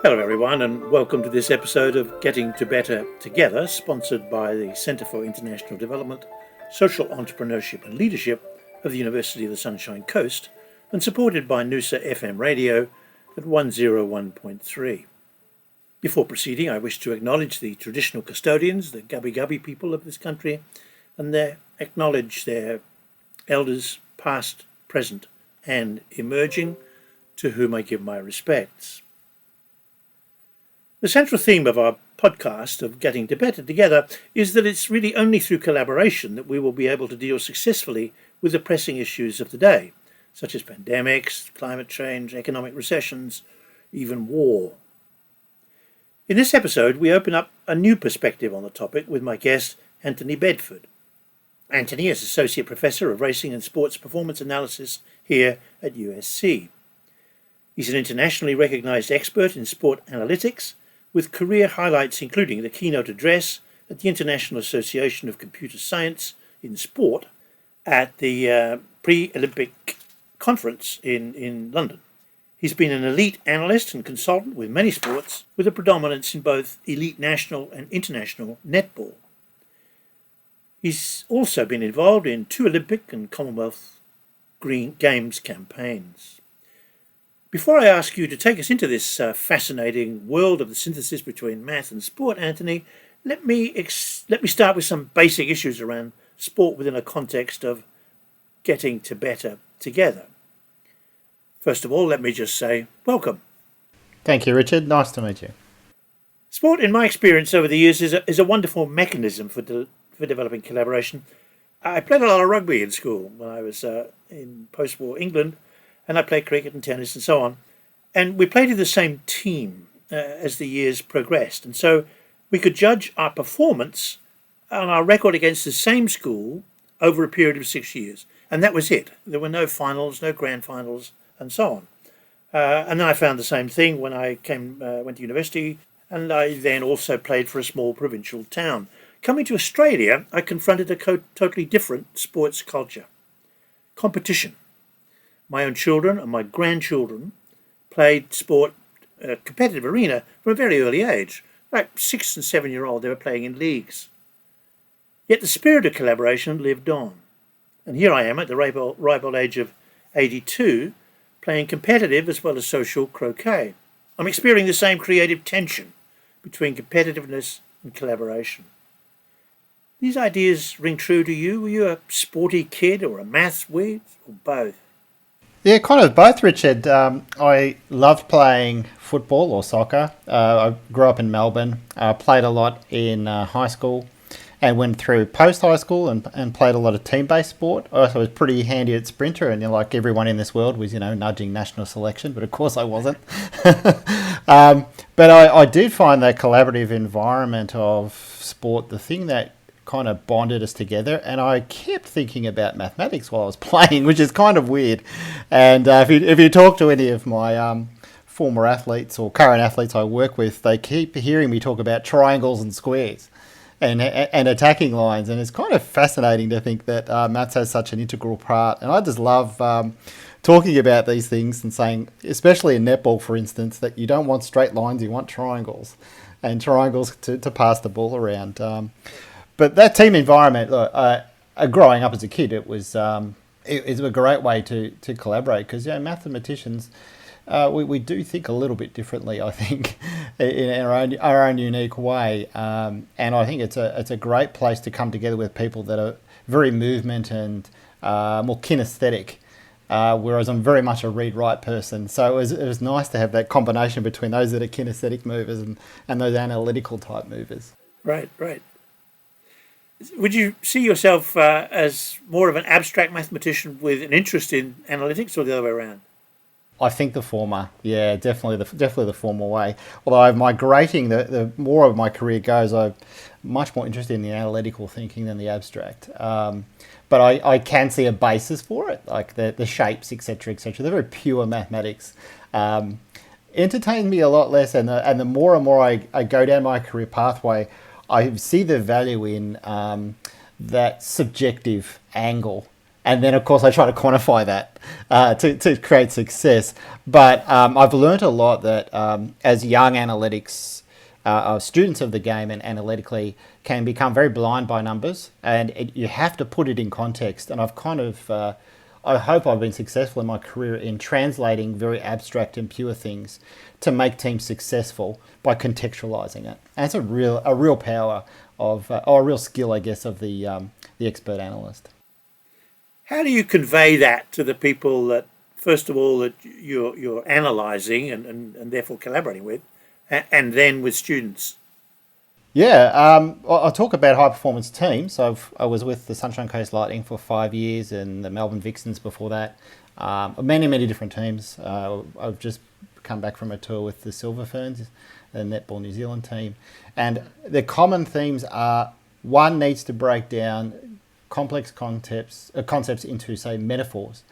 Hello, everyone, and welcome to this episode of Getting to Better Together, sponsored by the Centre for International Development, Social Entrepreneurship and Leadership of the University of the Sunshine Coast, and supported by Noosa FM Radio at 101.3. Before proceeding, I wish to acknowledge the traditional custodians, the Gubbi Gubbi people of this country, and acknowledge their elders, past, present, and emerging, to whom I give my respects. The central theme of our podcast of Getting to Better Together is that it's really only through collaboration that we will be able to deal successfully with the pressing issues of the day, such as pandemics, climate change, economic recessions, even war. In this episode, we open up a new perspective on the topic with my guest, Anthony Bedford. Anthony is Associate Professor of Racing and Sports Performance Analysis here at USC. He's an internationally recognised expert in sport analytics, with career highlights including the keynote address at the International Association of Computer Science in Sport at the pre-Olympic conference in London. He's been an elite analyst and consultant with many sports, with a predominance in both elite national and international netball. He's also been involved in 2 Olympic and Commonwealth Games campaigns. Before I ask you to take us into this fascinating world of the synthesis between math and sport, Anthony, let me start with some basic issues around sport within a context of getting to better together. First of all, let me just say welcome. Thank you, Richard. Nice to meet you. Sport, in my experience over the years, is a wonderful mechanism for developing collaboration. I played a lot of rugby in school when I was in post-war England, and I played cricket and tennis and so on. And we played in the same team as the years progressed. And so we could judge our performance on our record against the same school over a period of 6 years. And that was it. There were no finals, no grand finals, and so on. And then I found the same thing when I went to university, and I then also played for a small provincial town. Coming to Australia, I confronted a totally different sports culture. Competition. My own children and my grandchildren played sport in a competitive arena from a very early age. Like 6 and 7-year-old, they were playing in leagues. Yet the spirit of collaboration lived on. And here I am at the ripe old age of 82, playing competitive as well as social croquet. I'm experiencing the same creative tension between competitiveness and collaboration. These ideas ring true to you? Were you a sporty kid or a maths whiz or both? Yeah, kind of both, Richard. I loved playing football or soccer. I grew up in Melbourne, played a lot in high school and went through post-high school and played a lot of team-based sport. I also was pretty handy at sprinter, and like everyone in this world was, nudging national selection, but of course I wasn't. But I did find that collaborative environment of sport the thing that kind of bonded us together, and I kept thinking about mathematics while I was playing, which is kind of weird. And if you talk to any of my former athletes or current athletes I work with, they keep hearing me talk about triangles and squares and attacking lines, and it's kind of fascinating to think that maths has such an integral part. And I just love talking about these things and saying, especially in netball, for instance, that you don't want straight lines, you want triangles, and triangles to pass the ball around. But that team environment, growing up as a kid, it was a great way to collaborate because mathematicians, we do think a little bit differently, I think, in our own unique way, and I think it's a great place to come together with people that are very movement and more kinesthetic. Whereas I'm very much a read-write person, so it was nice to have that combination between those that are kinesthetic movers and those analytical type movers. Right. Would you see yourself as more of an abstract mathematician with an interest in analytics, or the other way around? I think the former. Yeah, definitely the former way. Although I'm migrating, the more of my career goes, I'm much more interested in the analytical thinking than the abstract. But I can see a basis for it, like the shapes, etc., etc. They're very pure mathematics. Entertain me a lot less, and the more and more I go down my career pathway, I see the value in that subjective angle And then, of course, I try to quantify that to create success. But I've learned a lot that as young analytics students of the game and analytically can become very blind by numbers, and you have to put it in context. And I've kind of, I hope I've been successful in my career in translating very abstract and pure things to make teams successful by contextualizing it. And it's a real power of, or a real skill, I guess, of the expert analyst. How do you convey that to the people that, first of all, that you're analysing and therefore collaborating with, and then with students? Yeah, I'll talk about high performance teams. So I was with the Sunshine Coast Lightning for 5 years and the Melbourne Vixens before that. Many different teams. I've just come back from a tour with the Silver Ferns, the Netball New Zealand team. And the common themes are, one needs to break down complex concepts into, say, metaphors.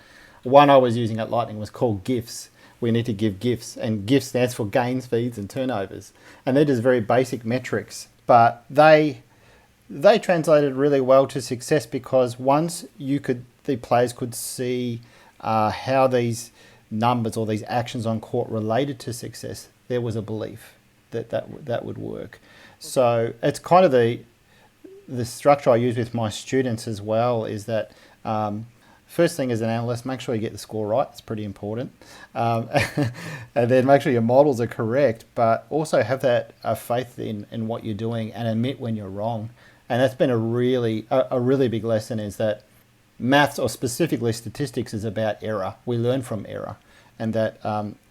One I was using at Lightning was called GIFs. We need to give GIFs, and GIF stands for gains, feeds, and turnovers. And they're just very basic metrics, but they translated really well to success, because once the players could see how these numbers or these actions on court related to success, there was a belief that would work. So it's kind of the structure I use with my students as well, is that first thing as an analyst, make sure you get the score right. It's pretty important. And then make sure your models are correct, but also have that faith in what you're doing and admit when you're wrong. And that's been a really big lesson, is that maths, or specifically statistics, is about error. We learn from error. And that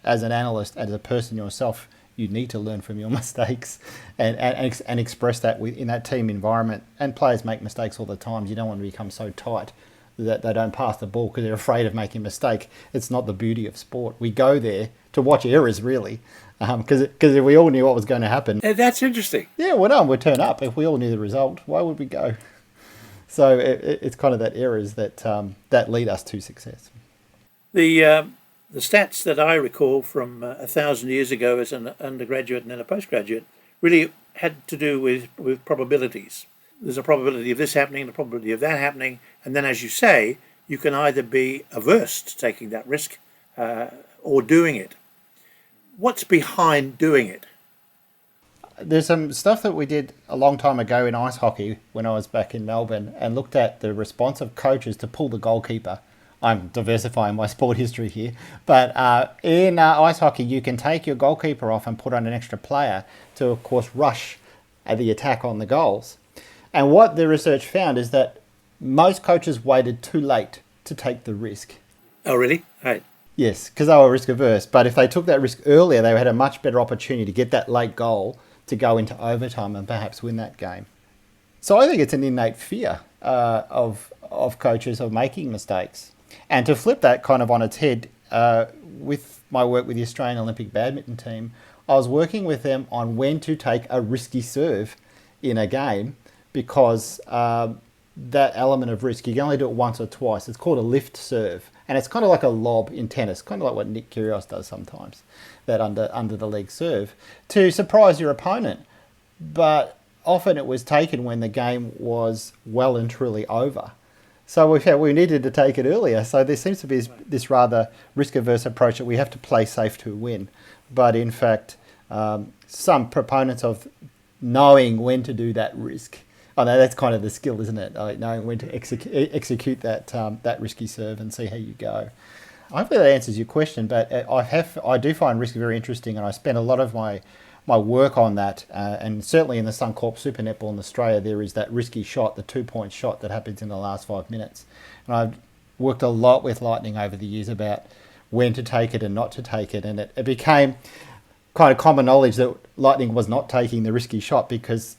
as an analyst, as a person yourself, you need to learn from your mistakes and express that in that team environment. And players make mistakes all the time. You don't want to become so tight that they don't pass the ball because they're afraid of making a mistake. It's not the beauty of sport. We go there to watch errors, really, because if we all knew what was going to happen... That's interesting. Yeah, well, no one would turn up. If we all knew the result, why would we go? So it's kind of that errors that lead us to success. The stats that I recall from 1,000 years ago as an undergraduate and then a postgraduate really had to do with probabilities. There's a probability of this happening, a probability of that happening, and then, as you say, you can either be averse to taking that risk or doing it. What's behind doing it? There's some stuff that we did a long time ago in ice hockey when I was back in Melbourne, and looked at the response of coaches to pull the goalkeeper. I'm diversifying my sport history here, but in ice hockey, you can take your goalkeeper off and put on an extra player to, of course, rush at the attack on the goals. And what the research found is that most coaches waited too late to take the risk. Oh, really? Right. Yes, because they were risk averse. But if they took that risk earlier, they had a much better opportunity to get that late goal to go into overtime and perhaps win that game. So I think it's an innate fear of coaches of making mistakes. And to flip that kind of on its head, with my work with the Australian Olympic badminton team, I was working with them on when to take a risky serve in a game, because that element of risk, you can only do it once or twice. It's called a lift serve. And it's kind of like a lob in tennis, kind of like what Nick Kyrgios does sometimes, that under the leg serve, to surprise your opponent. But often it was taken when the game was well and truly over. So we needed to take it earlier. So there seems to be this rather risk-averse approach that we have to play safe to win. But in fact, some proponents of knowing when to do that risk. I know that's kind of the skill, isn't it? Like knowing when to execute that risky serve and see how you go. Hopefully that answers your question, but I do find risk very interesting, and I spend a lot of my work on that. And certainly in the Suncorp Super Netball in Australia, there is that risky shot, the 2-point shot that happens in the last 5 minutes. And I've worked a lot with Lightning over the years about when to take it and not to take it, and it became kind of common knowledge that Lightning was not taking the risky shot because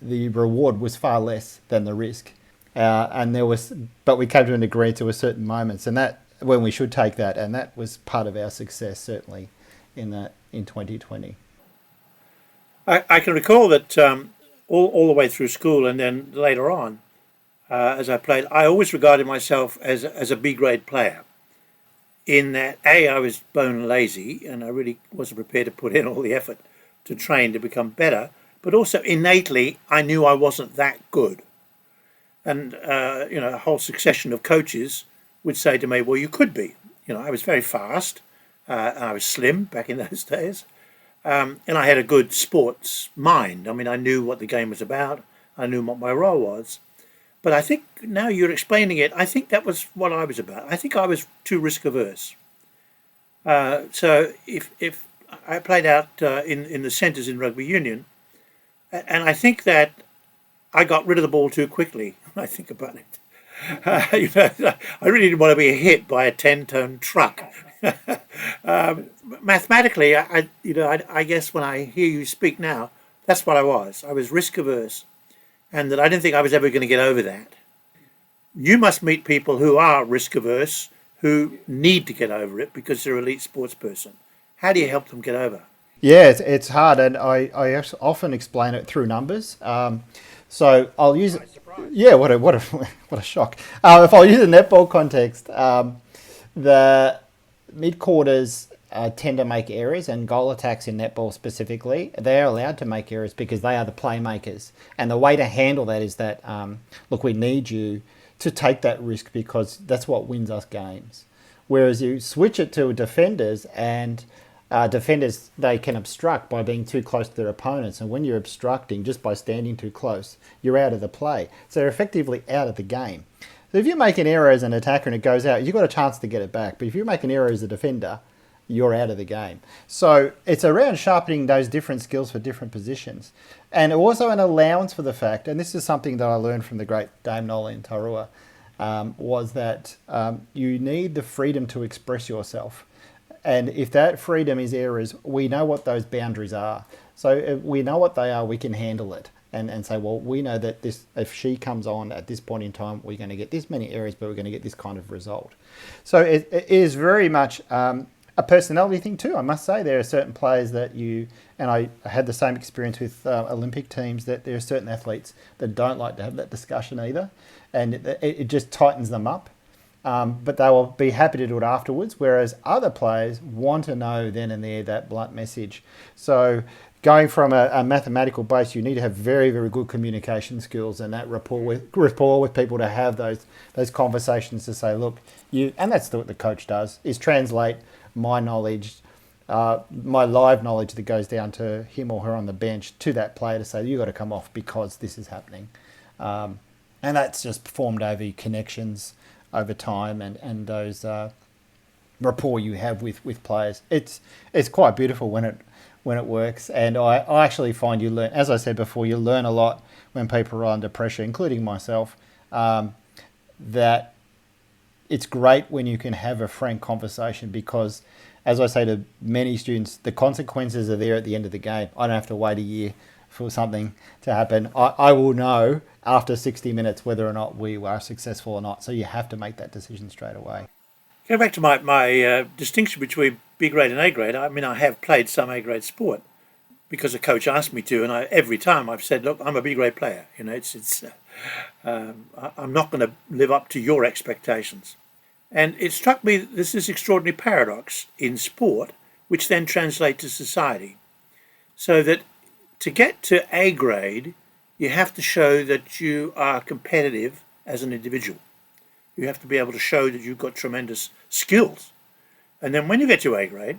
the reward was far less than the risk, but we came to an agreement to a certain moments, and that when we should take that, and that was part of our success certainly in 2020. I can recall that all the way through school and then later on, as I played, I always regarded myself as a B grade player. In that, I was bone lazy, and I really wasn't prepared to put in all the effort to train to become better. But also innately, I knew I wasn't that good. And, a whole succession of coaches would say to me, well, you could be. I was very fast, and I was slim back in those days. And I had a good sports mind. I mean, I knew what the game was about. I knew what my role was. But I think now you're explaining it, I think that was what I was about. I think I was too risk averse. So if I played out in the centres in rugby union, and I think that I got rid of the ball too quickly when I think about it. I really didn't want to be hit by a 10-ton truck. Mathematically, I guess when I hear you speak now, that's what I was. I was risk averse, and that I didn't think I was ever going to get over that. You must meet people who are risk averse, who need to get over it because they're an elite sports person. How do you help them get over? Yeah, it's hard, and I often explain it through numbers. So I'll use it. Yeah, what a shock. If I'll use a netball context, the mid quarters tend to make errors, and goal attacks in netball specifically, they are allowed to make errors because they are the playmakers. And the way to handle that is that, look, we need you to take that risk because that's what wins us games. Whereas you switch it to defenders, and defenders, they can obstruct by being too close to their opponents. And when you're obstructing just by standing too close, you're out of the play. So they're effectively out of the game. So if you make an error as an attacker and it goes out, you've got a chance to get it back. But if you make an error as a defender, you're out of the game. So it's around sharpening those different skills for different positions. And also an allowance for the fact, and this is something that I learned from the great Dame Nolan Tarua, was that you need the freedom to express yourself. And if that freedom is errors, we know what those boundaries are. So if we know what they are, we can handle it and say, well, we know that this, if she comes on at this point in time, we're going to get this many errors, but we're going to get this kind of result. So it is very much a personality thing too. I must say there are certain players that and I had the same experience with Olympic teams, that there are certain athletes that don't like to have that discussion either. And it just tightens them up. But they will be happy to do it afterwards, whereas other players want to know then and there that blunt message. So going from a mathematical base, you need to have very, very good communication skills and that rapport with people to have those conversations to say, look, and that's what the coach does, is translate my knowledge, my live knowledge that goes down to him or her on the bench to that player to say, you've got to come off because this is happening. And that's just formed over connections over time and those rapport you have with players. It's quite beautiful when it works, and I actually find you learn, as I said before, you learn a lot when people are under pressure, including myself, that it's great when you can have a frank conversation because, as I say to many students, the consequences are there at the end of the game. I don't have to wait a year for something to happen. I will know after 60 minutes whether or not we are successful or not. So you have to make that decision straight away. Going back to my distinction between B grade and A grade, I mean, I have played some A grade sport because a coach asked me to, and every time I've said, look, I'm a B grade player. I'm not going to live up to your expectations. And it struck me that there's this extraordinary paradox in sport, which then translates to society. So that to get to A grade, you have to show that you are competitive as an individual. You have to be able to show that you've got tremendous skills. And then when you get to A grade,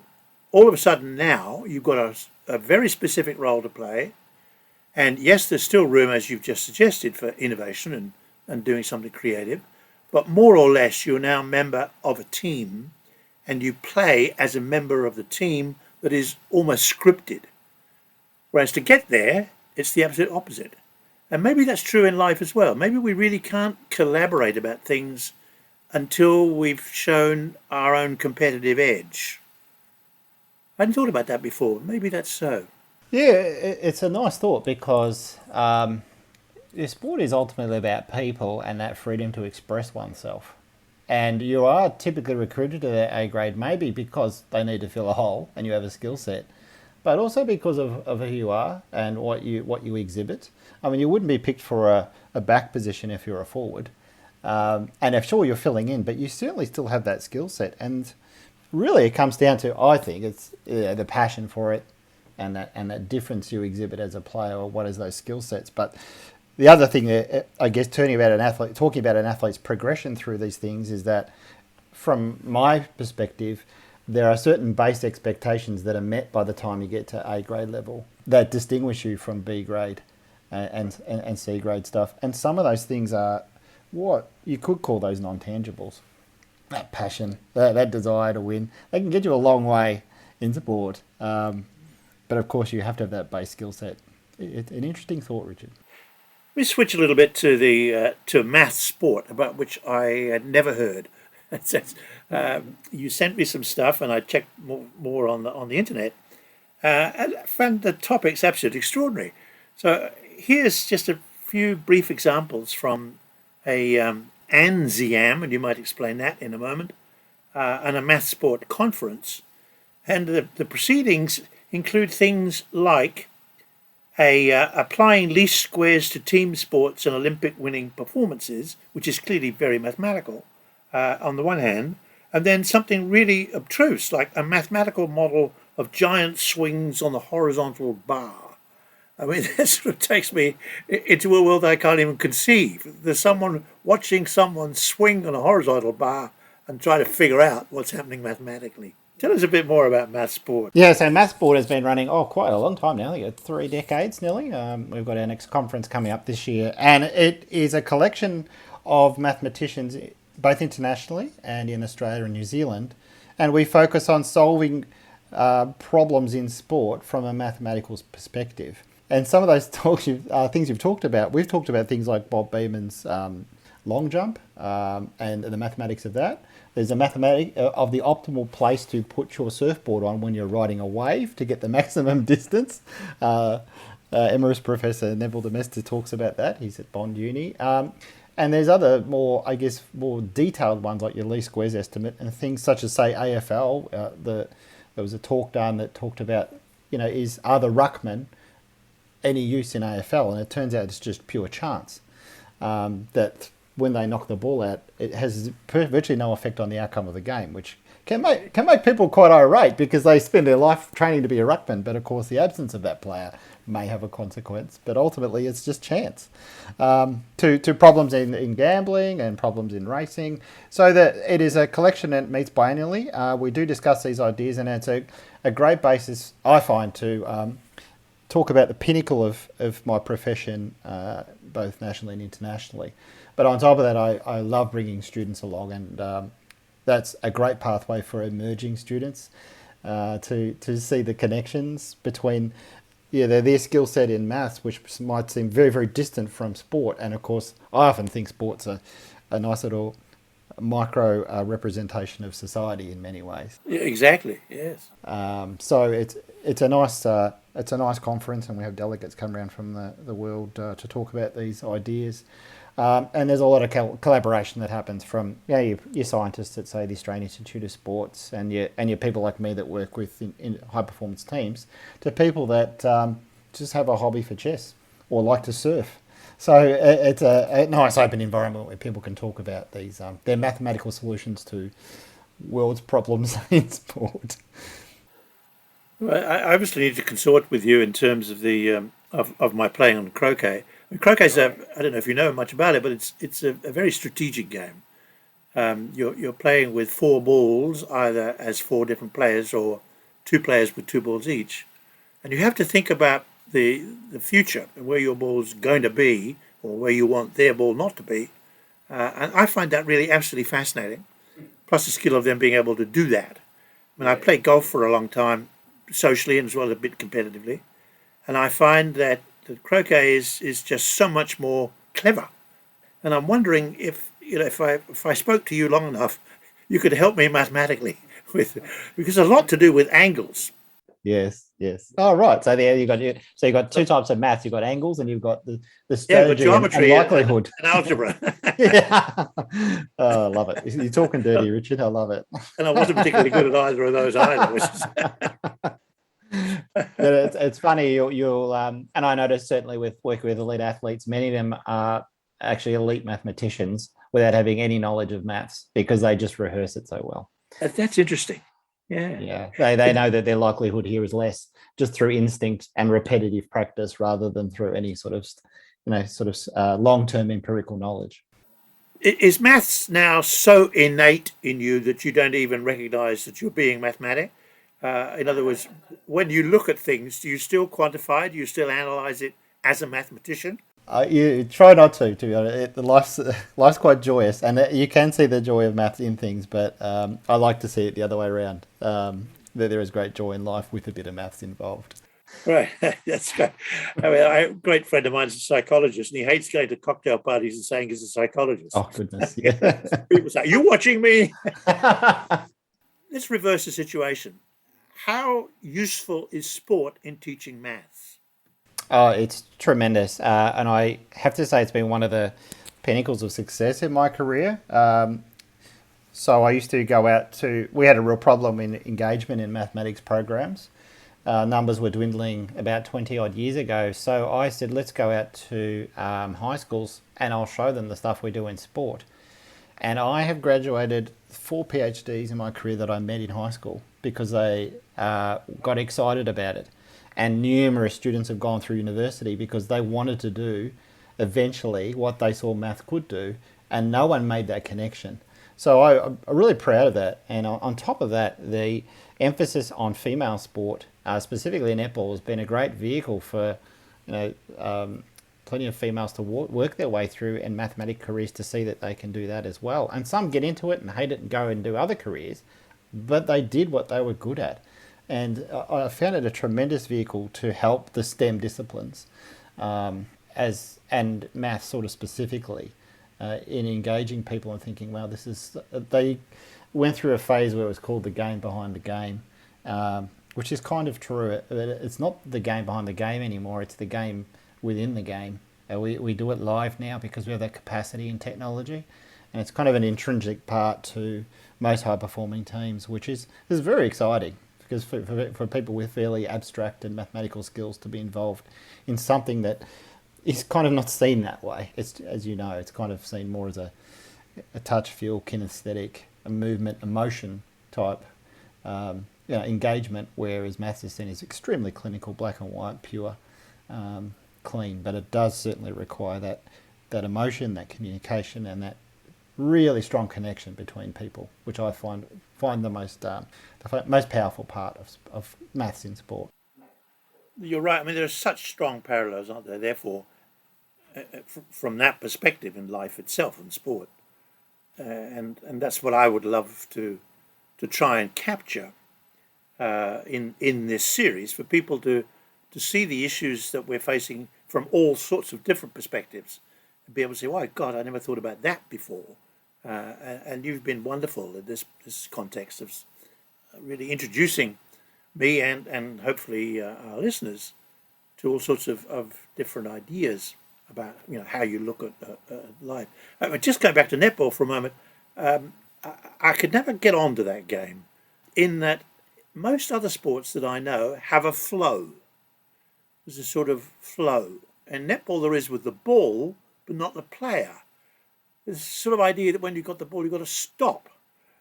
all of a sudden now you've got a very specific role to play. And yes, there's still room, as you've just suggested, for innovation and doing something creative. But more or less, you're now a member of a team and you play as a member of the team that is almost scripted. Whereas to get there, it's the absolute opposite. And maybe that's true in life as well. Maybe we really can't collaborate about things until we've shown our own competitive edge. I hadn't thought about that before. Maybe that's so. Yeah, it's a nice thought because sport is ultimately about people and that freedom to express oneself. And you are typically recruited to that A grade, maybe because they need to fill a hole and you have a skill set, but also because of who you are and what you exhibit. I mean, you wouldn't be picked for a back position if you're a forward. And if sure you're filling in, but you certainly still have that skill set. And really it comes down to, I think, it's the passion for it and that difference you exhibit as a player, or what is those skill sets. But the other thing that I guess talking about an athlete's progression through these things is that, from my perspective, there are certain base expectations that are met by the time you get to A grade level that distinguish you from B grade and C grade stuff. And some of those things are what you could call those non-tangibles. That passion, that desire to win, they can get you a long way in sport. But of course, you have to have that base skill set. It's an interesting thought, Richard. Let me switch a little bit to the to math sport, about which I had never heard. You sent me some stuff, and I checked more on the internet, and I found the topics absolutely extraordinary. So here's just a few brief examples from a ANSIAM, and you might explain that in a moment, and a math sport conference. And the proceedings include things like applying least squares to team sports and Olympic winning performances, which is clearly very mathematical on the one hand, and then something really abstruse like a mathematical model of giant swings on the horizontal bar. I mean, that sort of takes me into a world I can't even conceive. There's someone watching someone swing on a horizontal bar and try to figure out what's happening mathematically. Tell us a bit more about math sport. Yeah, so math sport has been running quite a long time now. I think 3 decades nearly. We've got our next conference coming up this year, and it is a collection of mathematicians, both internationally and in Australia and New Zealand, and we focus on solving problems in sport from a mathematical perspective. And some of those things you've talked about, we've talked about things like Bob Beeman's long jump and the mathematics of that. There's a mathematic of the optimal place to put your surfboard on when you're riding a wave to get the maximum distance. Emeritus Professor Neville Demester talks about that. He's at Bond Uni. And there's other more detailed ones like your least squares estimate and things such as, say, AFL. There was a talk done that talked about, are the ruckman any use in AFL? And it turns out it's just pure chance. That when they knock the ball out, it has virtually no effect on the outcome of the game, which can make people quite irate because they spend their life training to be a ruckman, but of course the absence of that player may have a consequence, but ultimately it's just chance. To problems in gambling and problems in racing, so that it is a collection that meets biannually. We do discuss these ideas, and it's a great basis, I find, to talk about the pinnacle of my profession, both nationally and internationally. But on top of that, I love bringing students along, and that's a great pathway for emerging students to see the connections between their skill set in maths, which might seem very, very distant from sport. And of course, I often think sport's a nice little micro representation of society in many ways. Yeah, exactly. Yes. So it's a nice conference, and we have delegates come around from the world to talk about these ideas. And there's a lot of collaboration that happens from your scientists at, say, the Australian Institute of Sports, and your people like me that work with in high performance teams, to people that just have a hobby for chess or like to surf. So it's a nice open environment where people can talk about these their mathematical solutions to world's problems in sport. Well, I obviously need to consort with you in terms of the of my playing on croquet. I mean, croquet's I don't know if you know much about it, but it's a very strategic game. You're playing with 4 balls, either as 4 different players or 2 players with 2 balls each, and you have to think about the future and where your ball's going to be, or where you want their ball not to be. And I find that really absolutely fascinating. Plus the skill of them being able to do that. I mean, I played golf for a long time, socially and as well as a bit competitively, and I find that croquet is just so much more clever. And I'm wondering if I spoke to you long enough, you could help me mathematically because a lot to do with angles. Yes. Oh, right. So there you got 2 types of maths. You've got angles, and you've got the strategy geometry and likelihood and algebra. Yeah. Oh, I love it. You're talking dirty, Richard. I love it. And I wasn't particularly good at either of those either. It's funny. You'll and I notice certainly with working with elite athletes, many of them are actually elite mathematicians without having any knowledge of maths because they just rehearse it so well. That's interesting. Yeah. They know that their likelihood here is less just through instinct and repetitive practice rather than through any sort of sort of long-term empirical knowledge. Is maths now so innate in you that you don't even recognise that you're being mathematic? In other words, when you look at things, do you still quantify? Do you still analyse it as a mathematician? You try not to be honest. Life's quite joyous, and you can see the joy of maths in things, but I like to see it the other way around. That there is great joy in life with a bit of maths involved. Right, that's great. I mean, a great friend of mine is a psychologist, and he hates going to cocktail parties and saying he's a psychologist. Oh goodness, yeah. People say, "You watching me?" Let's reverse the situation. How useful is sport in teaching maths? Oh, it's tremendous, and I have to say it's been one of the pinnacles of success in my career. So I used to go out to. We had a real problem in engagement in mathematics programs. Numbers were dwindling about 20 odd years ago. So I said, let's go out to high schools and I'll show them the stuff we do in sport. And I have graduated 4 PhDs in my career that I met in high school because they got excited about it. And numerous students have gone through university because they wanted to do eventually what they saw math could do, and no one made that connection. So I'm really proud of that. And on top of that, the emphasis on female sport, specifically netball, has been a great vehicle for plenty of females to work their way through in mathematics careers to see that they can do that as well. And some get into it and hate it and go and do other careers, but they did what they were good at. And I found it a tremendous vehicle to help the STEM disciplines, and math sort of specifically, in engaging people and thinking, wow, this is... They went through a phase where it was called the game behind the game, which is kind of true. It's not the game behind the game anymore, it's the game within the game. We do it live now because we have that capacity in technology, and it's kind of an intrinsic part to most high-performing teams, which is very exciting. Because for people with fairly abstract and mathematical skills to be involved in something that is kind of not seen that way. It's, as you know, it's kind of seen more as a touch, feel, kinesthetic, a movement, emotion type engagement, whereas maths is seen as extremely clinical, black and white, pure, clean. But it does certainly require that emotion, that communication, and that really strong connection between people, which I find the most powerful part of maths in sport. You're right. I mean, there are such strong parallels, aren't there? Therefore, from that perspective in life itself and sport, and that's what I would love to try and capture in this series, for people to see the issues that we're facing from all sorts of different perspectives, and be able to say, "Oh God, I never thought about that before." And you've been wonderful in this context of really introducing me and hopefully our listeners to all sorts of different ideas about how you look at life. Just going back to netball for a moment, I could never get onto that game, in that most other sports that I know have a flow. There's a sort of flow. And netball there is with the ball, but not the player. There's a sort of idea that when you've got the ball, you've got to stop,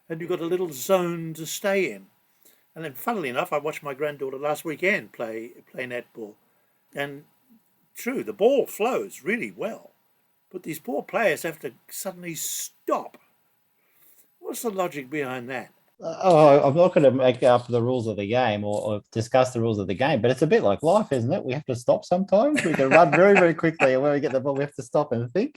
and you've got a little zone to stay in. And then, funnily enough, I watched my granddaughter last weekend play netball. And true, the ball flows really well, but these poor players have to suddenly stop. What's the logic behind that? I'm not going to make up the rules of the game or discuss the rules of the game, but it's a bit like life, isn't it? We have to stop sometimes. We can run very, very quickly, and when we get the ball, we have to stop and think.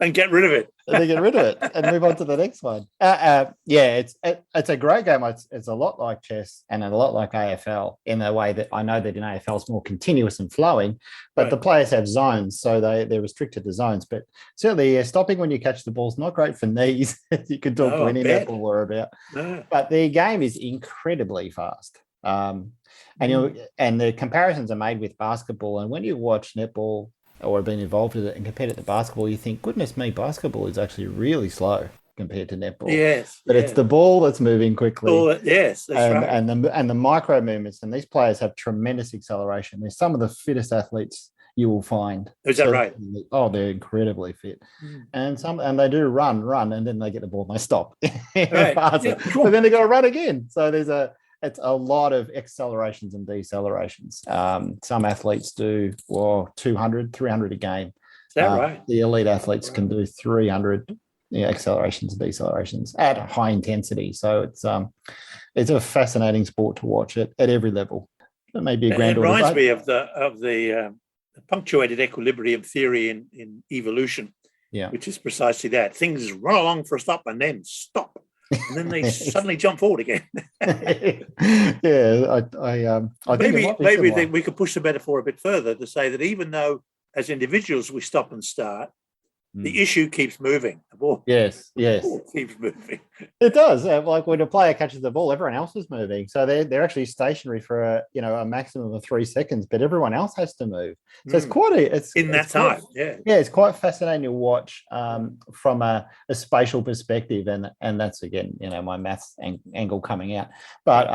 And get rid of it. And then get rid of it and move on to the next one. It's a great game. It's a lot like chess and a lot like AFL, in the way that I know that in AFL it's more continuous and flowing, but the players have zones, so they're restricted to zones. But certainly, stopping when you catch the ball is not great for knees, as you can talk to any netballer about. No. But the game is incredibly fast. And the comparisons are made with basketball. And when you watch netball or have been involved with it and compared it to basketball, you think, goodness me, basketball is actually really slow compared to netball. Yes. But it's the ball that's moving quickly. Yes, that's right. And the micro movements, and these players have tremendous acceleration. They're some of the fittest athletes you will find. Is that right? Oh, they're incredibly fit. And they do run, and then they get the ball and they stop. Right. But then they got to run again. So it's a lot of accelerations and decelerations. Some athletes do 200, 300 a game. Is that right? The elite athletes can do 300 accelerations and decelerations at high intensity. So it's a fascinating sport to watch at every level. It may be a It granddaughter. reminds me of the punctuated equilibrium theory in evolution, which is precisely that. Things run along for a stop and then stop, and then they suddenly jump forward again. Yeah, I think maybe we could push the metaphor a bit further to say that even though as individuals we stop and start, the issue keeps moving. The ball, yes, keeps moving. It does. Like when a player catches the ball, everyone else is moving, so they're actually stationary for a maximum of 3 seconds, but everyone else has to move. So it's quite time. It's quite fascinating to watch from a spatial perspective, and that's again my maths angle coming out. But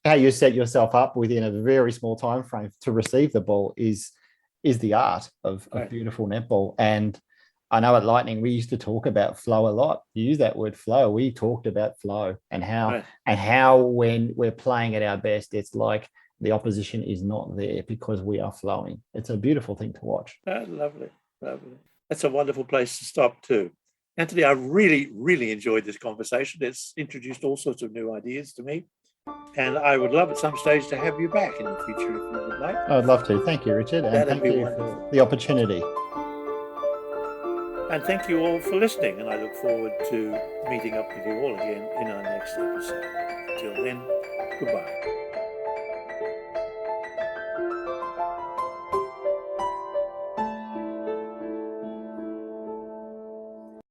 how you set yourself up within a very small time frame to receive the ball is the art of beautiful netball. And I know at Lightning we used to talk about flow a lot. You use that word flow. We talked about flow and how when we're playing at our best, it's like the opposition is not there because we are flowing. It's a beautiful thing to watch. Lovely. That's a wonderful place to stop too. Anthony, I really, really enjoyed this conversation. It's introduced all sorts of new ideas to me. And I would love at some stage to have you back in the future if you would like. I'd love to. Thank you, Richard. And thank you for the opportunity. And thank you all for listening. And I look forward to meeting up with you all again in our next episode. Until then, goodbye.